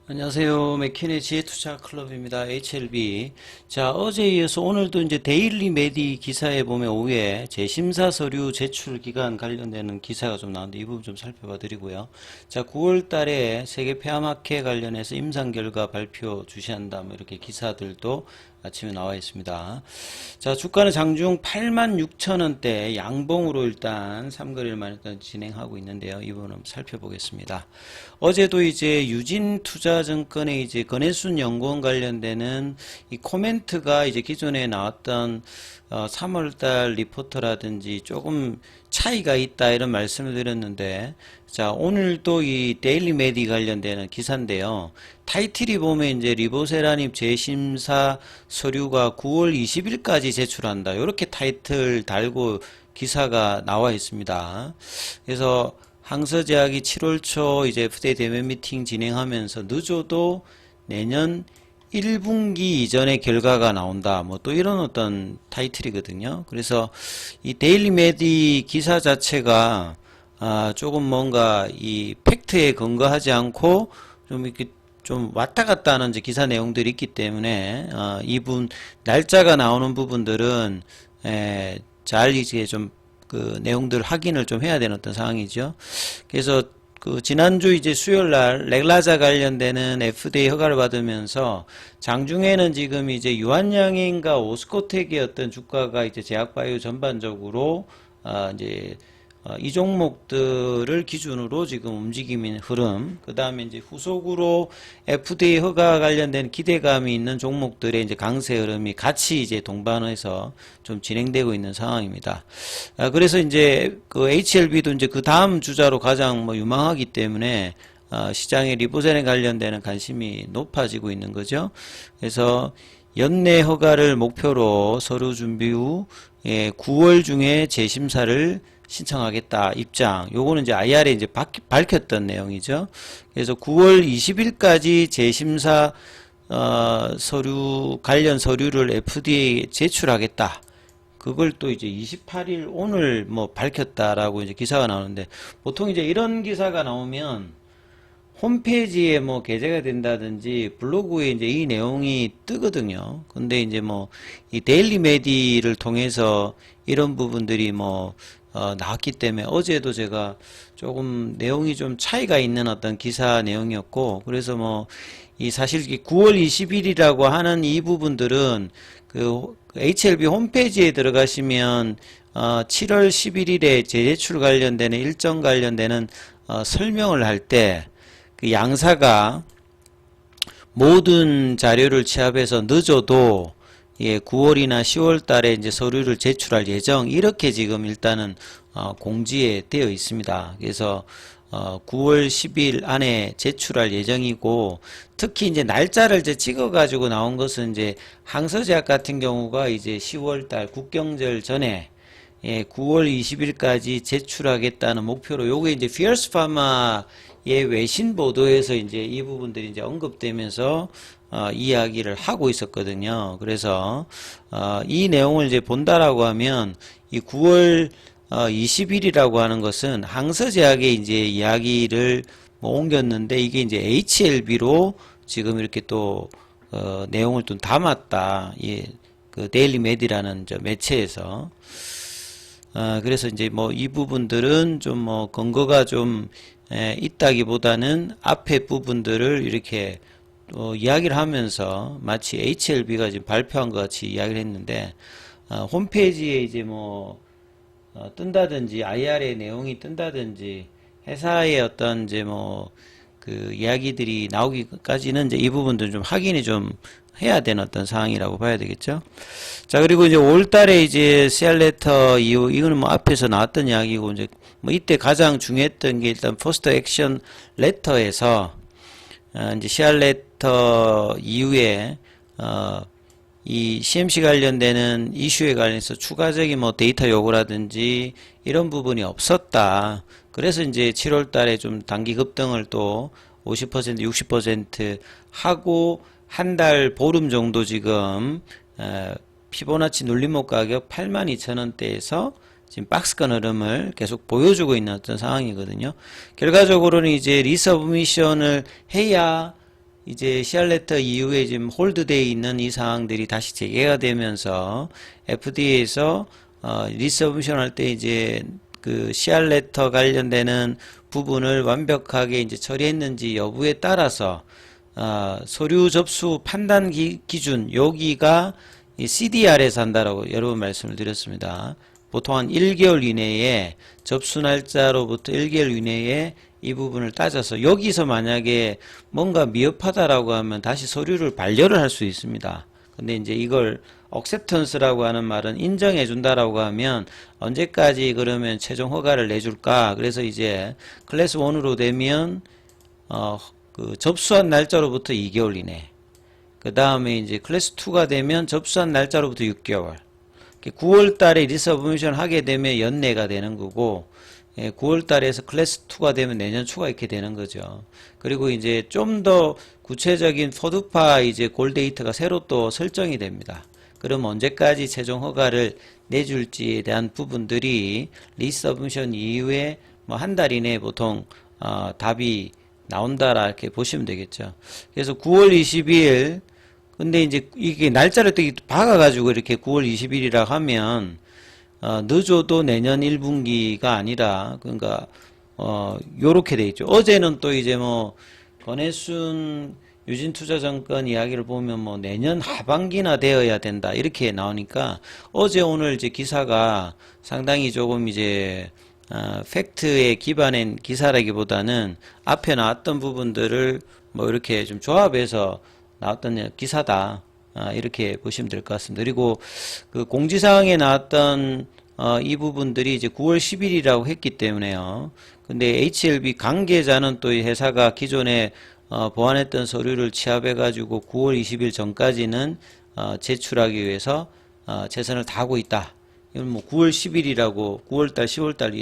안녕하세요. 맥킨의 지혜투자 클럽입니다. HLB. 자, 어제에 이어서 오늘도 이제 데일리 메디 기사에 보면 오후에 재심사 서류 제출 기간 관련되는 기사가 좀 나오는데 이 부분 좀 살펴봐 드리고요. 자, 9월 달에 세계 폐암학회 관련해서 임상 결과 발표 주시한다. 뭐 이렇게 기사들도 아침에 나와 있습니다. 자, 주가는 장중 86,000원대 양봉으로 일단 3거래일만 일단 진행하고 있는데요. 이 부분 살펴보겠습니다. 어제도 이제 유진투자증권의 이제 건혜순 연구원 관련되는 이 코멘트가 이제 기존에 나왔던 3월달 리포터라든지 조금 차이가 있다 이런 말씀을 드렸는데, 자, 오늘도 이 데일리 메디 관련되는 기사인데요. 타이틀이 보면 이제 리보세라닙 재심사 서류가 9월 20일까지 제출한다. 이렇게 타이틀 달고 기사가 나와 있습니다. 그래서 항서제약이 7월 초 이제 FDA 대면 미팅 진행하면서 늦어도 내년 1분기 이전에 결과가 나온다. 뭐 또 이런 어떤 타이틀이거든요. 그래서 이 데일리 메디 기사 자체가 조금 뭔가 이 팩트에 근거하지 않고 좀 이렇게 좀 왔다 갔다 하는 이제 기사 내용들이 있기 때문에 이분 날짜가 나오는 부분들은 잘 이제 좀 그 내용들 확인을 좀 해야 되는 어떤 상황이죠. 그래서 그 지난주 이제 수요일 날 렉라자 관련되는 FDA 허가를 받으면서 장중에는 지금 이제 유한양행과 오스코텍의 어떤 주가가 이제 제약바이오 전반적으로 이제 이 종목들을 기준으로 지금 움직이는 흐름, 그 다음에 이제 후속으로 FDA 허가 관련된 기대감이 있는 종목들의 이제 강세 흐름이 같이 이제 동반해서 좀 진행되고 있는 상황입니다. 그래서 이제 그 HLB도 이제 그 다음 주자로 가장 뭐 유망하기 때문에 시장의 리보젠에 관련되는 관심이 높아지고 있는 거죠. 그래서 연내 허가를 목표로 서류 준비 후 9월 중에 재심사를 신청하겠다 입장. 요거는 이제 IR에 이제 밝혔던 내용이죠. 그래서 9월 20일까지 재심사 서류 관련 서류를 FDA에 제출하겠다. 그걸 또 이제 28일 오늘 뭐 밝혔다라고 이제 기사가 나오는데, 보통 이제 이런 기사가 나오면 홈페이지에 뭐 게재가 된다든지 블로그에 이제 이 내용이 뜨거든요. 근데 이제 뭐 이 데일리 메디를 통해서 이런 부분들이 뭐 나왔기 때문에 어제도 제가 조금 내용이 좀 차이가 있는 어떤 기사 내용이었고, 그래서 뭐 이 사실 9월 20일이라고 하는 이 부분들은 그 HLB 홈페이지에 들어가시면 7월 11일에 재제출 관련되는 일정 관련되는 설명을 할 때 그 양사가 모든 자료를 취합해서 늦어도 9월이나 10월 달에 이제 서류를 제출할 예정, 이렇게 지금 일단은 공지에 되어 있습니다. 그래서 9월 10일 안에 제출할 예정이고, 특히 이제 날짜를 이제 찍어 가지고 나온 것은 이제 항서제약 같은 경우가 이제 10월 달 국경절 전에 9월 20일까지 제출하겠다는 목표로, 요게 이제 피어스 파마의 외신 보도에서 이제 이 부분들이 이제 언급되면서 이야기를 하고 있었거든요. 그래서 이 내용을 이제 본다라고 하면 이 9월 20일이라고 하는 것은 항서제약에 이제 이야기를 뭐 옮겼는데, 이게 이제 HLB로 지금 이렇게 또 내용을 좀 담았다. 그 데일리 메디라는 저 매체에서. 그래서 이제 뭐 이 부분들은 좀 뭐 근거가 좀 있다기보다는 앞에 부분들을 이렇게 이야기를 하면서 마치 HLB가 지금 발표한 것 같이 이야기를 했는데, 홈페이지에 이제 뭐 뜬다든지 IR의 내용이 뜬다든지 회사의 어떤 이제 뭐 그 이야기들이 나오기까지는 이제 이 부분들 좀 확인이 좀 해야 되는 어떤 상황이라고 봐야 되겠죠. 자, 그리고 이제 5월 달에 이제 CR 레터 이후, 이거는 뭐 앞에서 나왔던 이야기고, 이제 뭐 이때 가장 중요했던 게 일단 포스트 액션 레터에서 이제 CR 레터 이후에 이 CMC 관련되는 이슈에 관련해서 추가적인 뭐 데이터 요구라든지 이런 부분이 없었다. 그래서 이제 7월 달에 좀 단기 급등을 또 50%, 60% 하고 한 달 보름 정도 지금 피보나치 눌림목 가격 82,000원대에서 지금 박스권 흐름을 계속 보여주고 있는 어떤 상황이거든요. 결과적으로는 이제 리서브미션을 해야 이제 CR레터 이후에 지금 홀드되어 있는 이 사항들이 다시 재개가 되면서 FDA에서 리서브미션 할 때 이제 그 CR레터 관련되는 부분을 완벽하게 이제 처리했는지 여부에 따라서 서류 접수 판단 기준 여기가 이 CDR에서 한다라고 여러 번 말씀을 드렸습니다. 보통 한 1개월 이내에 접수 날짜로부터 1개월 이내에 이 부분을 따져서 여기서 만약에 뭔가 미흡하다라고 하면 다시 서류를 반려를 할 수 있습니다. 근데 이제 이걸 acceptance라고 하는 말은 인정해 준다라고 하면 언제까지 그러면 최종 허가를 내줄까? 그래서 이제 클래스 1으로 되면 그 접수한 날짜로부터 2개월 이내. 그 다음에 이제 클래스 2가 되면 접수한 날짜로부터 6개월. 9월 달에 리서브미션 하게 되면 연내가 되는 거고, 9월 달에서 클래스 2가 되면 내년 초가 이렇게 되는 거죠. 그리고 이제 좀 더 구체적인 포드파 이제 골 데이터가 새로 또 설정이 됩니다. 그럼 언제까지 최종 허가를 내줄지에 대한 부분들이 리서브미션 이후에 뭐 한 달 이내에 보통 답이 나온다라 이렇게 보시면 되겠죠. 그래서 9월 22일 근데 이제 이게 날짜를 또 박아가지고 이렇게 9월 20일이라 하면 늦어도 내년 1분기가 아니라 그러니까 요렇게 돼 있죠. 어제는 또 이제 뭐 권혜순 유진투자증권 이야기를 보면 뭐 내년 하반기나 되어야 된다 이렇게 나오니까 어제 오늘 이제 기사가 상당히 조금 이제 팩트에 기반한 기사라기보다는 앞에 나왔던 부분들을 뭐 이렇게 좀 조합해서 나왔던 기사다. 이렇게 보시면 될 것 같습니다. 그리고 그 공지사항에 나왔던 이 부분들이 이제 9월 10일이라고 했기 때문에요. 근데 HLB 관계자는 또 이 회사가 기존에 보완했던 서류를 취합해가지고 9월 20일 전까지는 제출하기 위해서 최선을 다하고 있다. 이건 뭐 9월 10일이라고 9월달, 10월달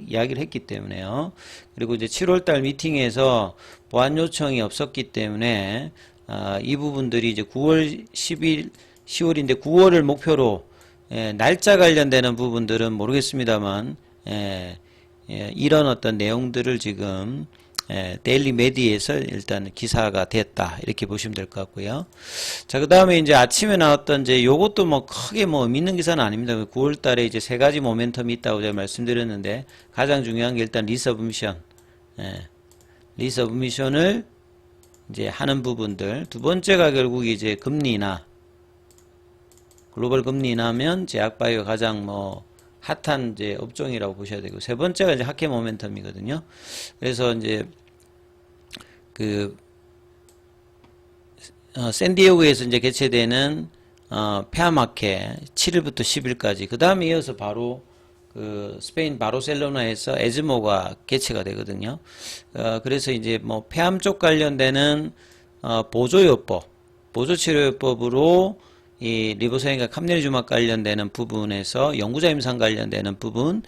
이야기를 했기 때문에요. 그리고 이제 7월달 미팅에서 보완 요청이 없었기 때문에 이 부분들이 이제 9월 10일, 10월인데 9월을 목표로 날짜 관련되는 부분들은 모르겠습니다만 이런 어떤 내용들을 지금 데일리 메디에서 일단 기사가 됐다 이렇게 보시면 될 것 같고요. 자, 그 다음에 이제 아침에 나왔던 이제 요것도 뭐 크게 뭐 믿는 기사는 아닙니다. 9월 달에 이제 세 가지 모멘텀이 있다고 제가 말씀드렸는데 가장 중요한 게 일단 리서브미션. 리서브미션을 이제 하는 부분들. 두 번째가 결국 이제 금리나 글로벌 금리 인하면 제약바이오 가장 뭐 핫한 이제 업종이라고 보셔야 되고 세 번째가 이제 학회 모멘텀이거든요. 그래서 이제 그 샌디에고에서 이제 개최되는 폐암학회 7일부터 10일까지 그 다음에 이어서 바로 그 스페인 바르셀로나에서 에즈모가 개최가 되거든요. 그래서 이제 뭐 폐암 쪽 관련되는 보조요법, 보조치료요법으로 이 리보소인과 캄네리주막 관련되는 부분에서 연구자 임상 관련되는 부분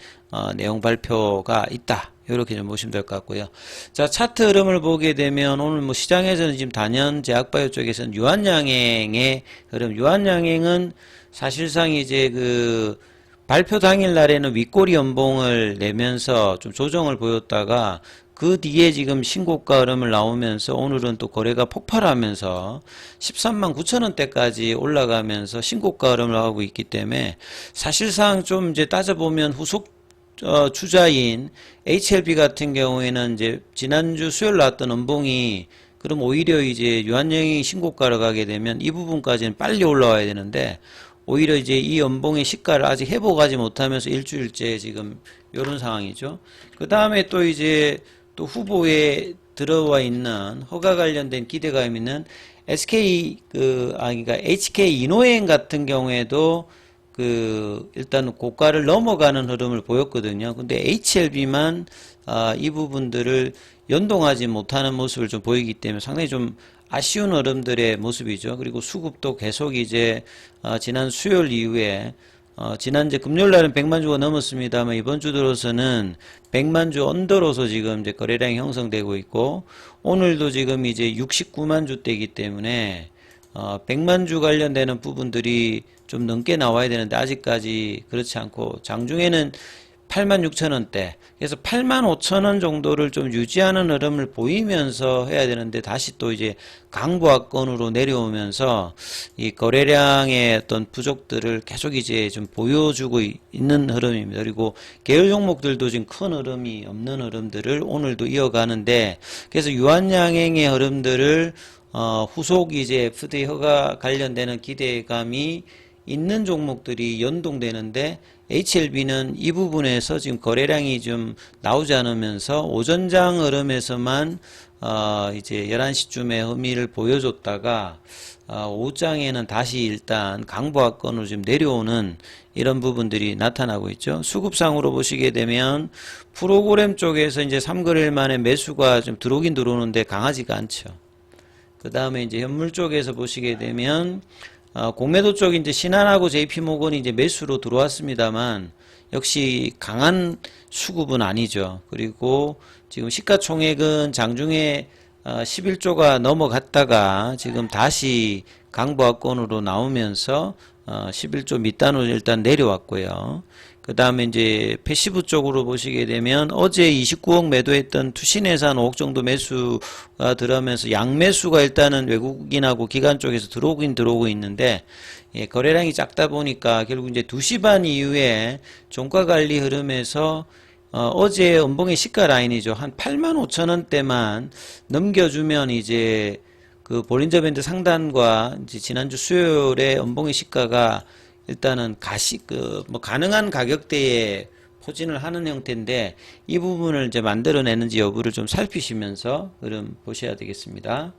내용 발표가 있다. 이렇게 좀 보시면 될 것 같고요. 자, 차트 흐름을 보게 되면 오늘 뭐 시장에서는 지금 단연 제약바이오 쪽에서는 유한양행의 흐름, 유한양행은 사실상 이제 그 발표 당일 날에는 윗꼬리 연봉을 내면서 좀 조정을 보였다가 그 뒤에 지금 신고가 흐름을 나오면서 오늘은 또 거래가 폭발하면서 13만 9천 원대까지 올라가면서 신고가 흐름을 하고 있기 때문에 사실상 좀 이제 따져보면 후속 주자인 HLB 같은 경우에는 이제 지난주 수요일 나왔던 연봉이 그럼 오히려 이제 유한양행이 신고가로 가게 되면 이 부분까지는 빨리 올라와야 되는데 오히려 이제 이 연봉의 시가를 아직 회복하지 못하면서 일주일째 지금 이런 상황이죠. 그 다음에 또 이제 또 후보에 들어와 있는 허가 관련된 기대감 있는 그러니까 HK 이노행 같은 경우에도 일단 고가를 넘어가는 흐름을 보였거든요. 근데 HLB만 이 부분들을 연동하지 못하는 모습을 좀 보이기 때문에 상당히 좀 아쉬운 흐름들의 모습이죠. 그리고 수급도 계속 이제 지난 수요일 이후에 지난 이제 금요일 날은 100만 주가 넘었습니다만 이번 주 들어서는 100만 주 언더로서 지금 이제 거래량이 형성되고 있고 오늘도 지금 이제 69만 주대이기 때문에 100만 주 관련되는 부분들이 좀 넘게 나와야 되는데 아직까지 그렇지 않고 장중에는 86,000원대. 그래서 85,000원 정도를 좀 유지하는 흐름을 보이면서 해야 되는데 다시 또 이제 강보합권으로 내려오면서 이 거래량의 어떤 부족들을 계속 이제 좀 보여주고 있는 흐름입니다. 그리고 계열 종목들도 지금 큰 흐름이 없는 흐름들을 오늘도 이어가는데, 그래서 유한양행의 흐름들을 후속 이제 FDA 허가 관련되는 기대감이 있는 종목들이 연동되는데, HLB는 이 부분에서 지금 거래량이 좀 나오지 않으면서 오전장 흐름에서만 이제 11시쯤에 의미를 보여줬다가 오후장에는 다시 일단 강보합권으로 좀 내려오는 이런 부분들이 나타나고 있죠. 수급상으로 보시게 되면 프로그램 쪽에서 이제 3거래일 만에 매수가 좀 들어오긴 들어오는데 강하지가 않죠. 그 다음에 이제 현물 쪽에서 보시게 되면 공매도 쪽 이제 신한하고 JP모건이 이제 매수로 들어왔습니다만 역시 강한 수급은 아니죠. 그리고 지금 시가총액은 장중에 11조가 넘어갔다가 지금 다시 강보합권으로 나오면서 11조 밑단으로 일단 내려왔고요. 그 다음에 이제 패시브 쪽으로 보시게 되면 어제 29억 매도했던 투신해산 5억 정도 매수가 들어오면서 양매수가 일단은 외국인하고 기관 쪽에서 들어오긴 들어오고 있는데, 거래량이 작다 보니까 결국 이제 2시 반 이후에 종가 관리 흐름에서 어제 연봉의 시가 라인이죠. 한 85,000원대만 넘겨주면 이제 그 볼린저 밴드 상단과 이제 지난주 수요일에 연봉의 시가가 일단은 뭐 가능한 가격대에 포진을 하는 형태인데, 이 부분을 이제 만들어내는지 여부를 좀 살피시면서 흐름 보셔야 되겠습니다.